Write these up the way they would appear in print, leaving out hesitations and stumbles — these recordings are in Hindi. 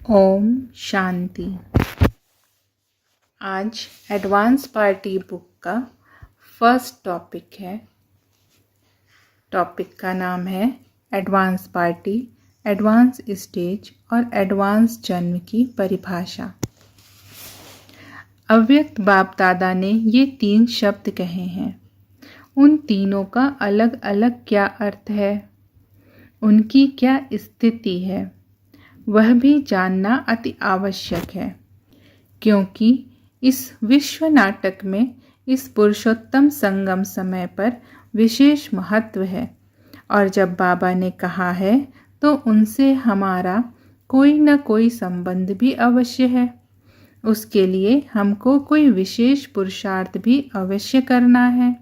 ओम शांति। आज एडवांस पार्टी बुक का फर्स्ट टॉपिक है। टॉपिक का नाम है एडवांस पार्टी, एडवांस स्टेज और एडवांस जन्म की परिभाषा। अव्यक्त बाप दादा ने ये 3 शब्द कहे हैं। उन तीनों का अलग अलग क्या अर्थ है, उनकी क्या स्थिति है, वह भी जानना अति आवश्यक है, क्योंकि इस विश्व नाटक में इस पुरुषोत्तम संगम समय पर विशेष महत्व है। और जब बाबा ने कहा है तो उनसे हमारा कोई न कोई संबंध भी अवश्य है। उसके लिए हमको कोई विशेष पुरुषार्थ भी अवश्य करना है।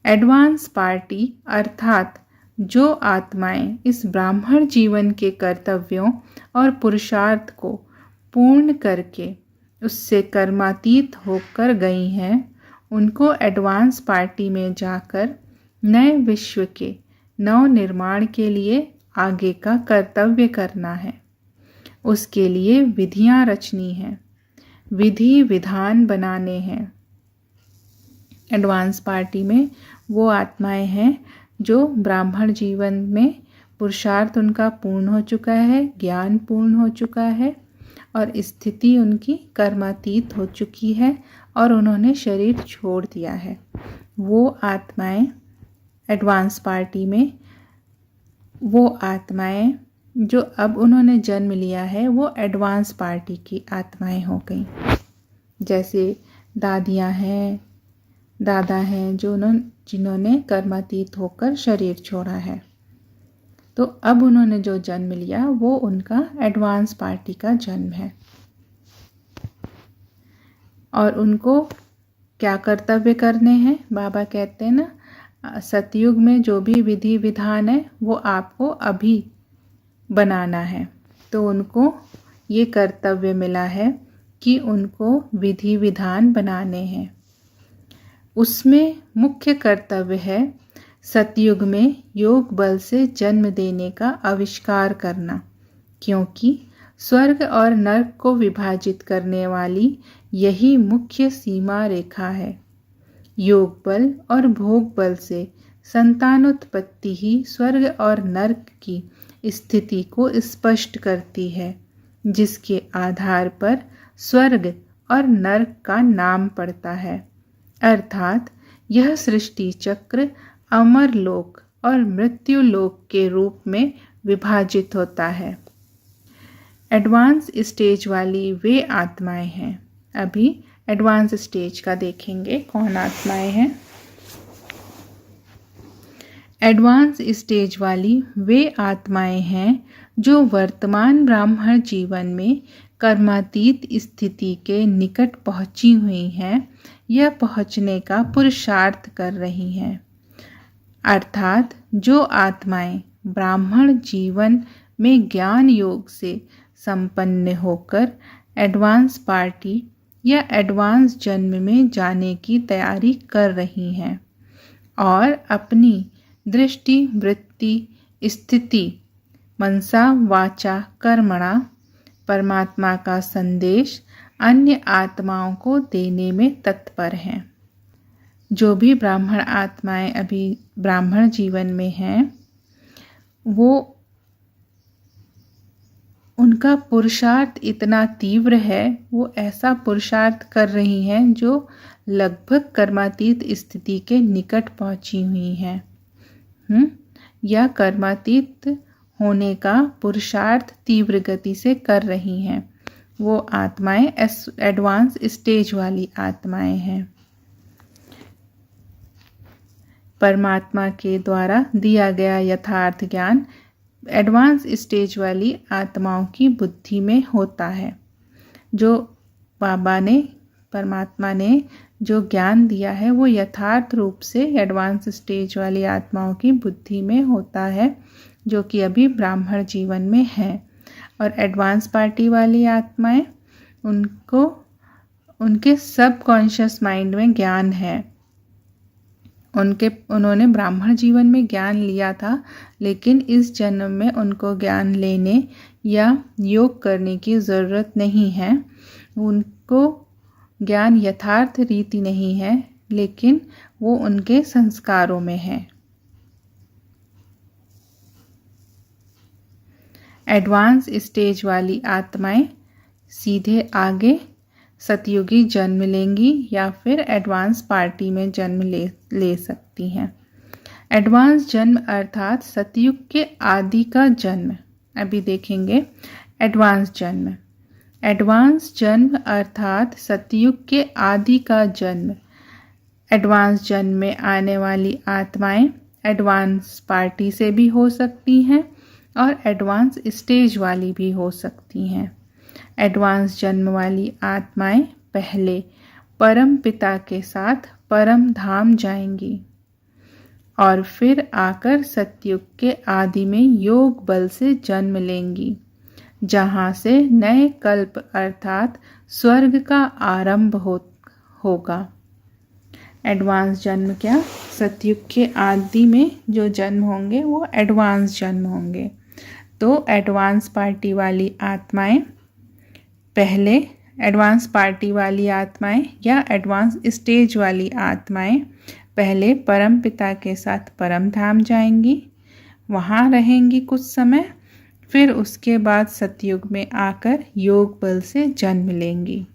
एडवांस पार्टी अर्थात जो आत्माएं इस ब्राह्मण जीवन के कर्तव्यों और पुरुषार्थ को पूर्ण करके उससे कर्मातीत होकर गई हैं, उनको एडवांस पार्टी में जाकर नए विश्व के नव निर्माण के लिए आगे का कर्तव्य करना है। उसके लिए विधियां रचनी हैं, विधि विधान बनाने हैं। एडवांस पार्टी में वो आत्माएं हैं जो ब्राह्मण जीवन में पुरुषार्थ उनका पूर्ण हो चुका है, ज्ञान पूर्ण हो चुका है और स्थिति उनकी कर्मातीत हो चुकी है और उन्होंने शरीर छोड़ दिया है। वो आत्माएं एडवांस पार्टी में, वो आत्माएं जो अब उन्होंने जन्म लिया है, वो एडवांस पार्टी की आत्माएं हो गई। जैसे दादियाँ हैं, दादा हैं, जिन्होंने कर्मातीत होकर शरीर छोड़ा है, तो अब उन्होंने जो जन्म लिया वो उनका एडवांस पार्टी का जन्म है। और उनको क्या कर्तव्य करने हैं? बाबा कहते हैं ना, सतयुग में जो भी विधि विधान है वो आपको अभी बनाना है। तो उनको ये कर्तव्य मिला है कि उनको विधि विधान बनाने हैं। उसमें मुख्य कर्तव्य है सतयुग में योग बल से जन्म देने का आविष्कार करना, क्योंकि स्वर्ग और नरक को विभाजित करने वाली यही मुख्य सीमा रेखा है। योग बल और भोग बल से संतानोत्पत्ति ही स्वर्ग और नरक की स्थिति को स्पष्ट करती है, जिसके आधार पर स्वर्ग और नरक का नाम पड़ता है। अर्थात यह सृष्टि चक्र अमर लोक और मृत्यु लोक के रूप में विभाजित होता है। एडवांस स्टेज वाली वे आत्माएं हैं। अभी एडवांस स्टेज का देखेंगे कौन आत्माएं हैं। एडवांस स्टेज वाली वे आत्माएं हैं जो वर्तमान ब्राह्मण जीवन में कर्मातीत स्थिति के निकट पहुंची हुई हैं या पहुंचने का पुरुषार्थ कर रही हैं। अर्थात जो आत्माएं ब्राह्मण जीवन में ज्ञान योग से संपन्न होकर एडवांस पार्टी या एडवांस जन्म में जाने की तैयारी कर रही हैं और अपनी दृष्टि वृत्ति स्थिति मनसा वाचा कर्मणा परमात्मा का संदेश अन्य आत्माओं को देने में तत्पर हैं। जो भी ब्राह्मण आत्माएं अभी ब्राह्मण जीवन में हैं, वो उनका पुरुषार्थ इतना तीव्र है, वो ऐसा पुरुषार्थ कर रही हैं जो लगभग कर्मातीत स्थिति के निकट पहुंची हुई हैं, या कर्मातीत होने का पुरुषार्थ तीव्र गति से कर रही हैं। वो आत्माएं एडवांस स्टेज वाली आत्माएं हैं। परमात्मा के द्वारा दिया गया यथार्थ ज्ञान एडवांस स्टेज वाली आत्माओं की बुद्धि में होता है। जो बाबा ने, परमात्मा ने जो ज्ञान दिया है वो यथार्थ रूप से एडवांस स्टेज वाली आत्माओं की बुद्धि में होता है, जो कि अभी ब्राह्मण जीवन में है। और एडवांस पार्टी वाली आत्माएं, उनको उनके सबकॉन्शियस माइंड में ज्ञान है, उन्होंने ब्राह्मण जीवन में ज्ञान लिया था, लेकिन इस जन्म में उनको ज्ञान लेने या योग करने की ज़रूरत नहीं है। उनको ज्ञान यथार्थ रीति नहीं है, लेकिन वो उनके संस्कारों में है। एडवांस स्टेज वाली आत्माएं सीधे आगे सतयुगी जन्म लेंगी या फिर एडवांस पार्टी में जन्म ले सकती हैं। एडवांस जन्म अर्थात सतयुग के आदि का जन्म। अभी देखेंगे एडवांस जन्म। एडवांस जन्म अर्थात सतयुग के आदि का जन्म। एडवांस जन्म में आने वाली आत्माएं एडवांस पार्टी से भी हो सकती हैं और एडवांस स्टेज वाली भी हो सकती हैं। एडवांस जन्म वाली आत्माएं पहले परम पिता के साथ परम धाम जाएंगी और फिर आकर सतयुग के आदि में योग बल से जन्म लेंगी, जहां से नए कल्प अर्थात स्वर्ग का आरंभ होगा। एडवांस जन्म क्या? सतयुग के आदि में जो जन्म होंगे वो एडवांस जन्म होंगे। तो एडवांस पार्टी वाली आत्माएं पहले एडवांस पार्टी वाली आत्माएं या एडवांस स्टेज वाली आत्माएं पहले परम पिता के साथ परम धाम जाएंगी, वहाँ रहेंगी कुछ समय, फिर उसके बाद सतयुग में आकर योग बल से जन्म लेंगी।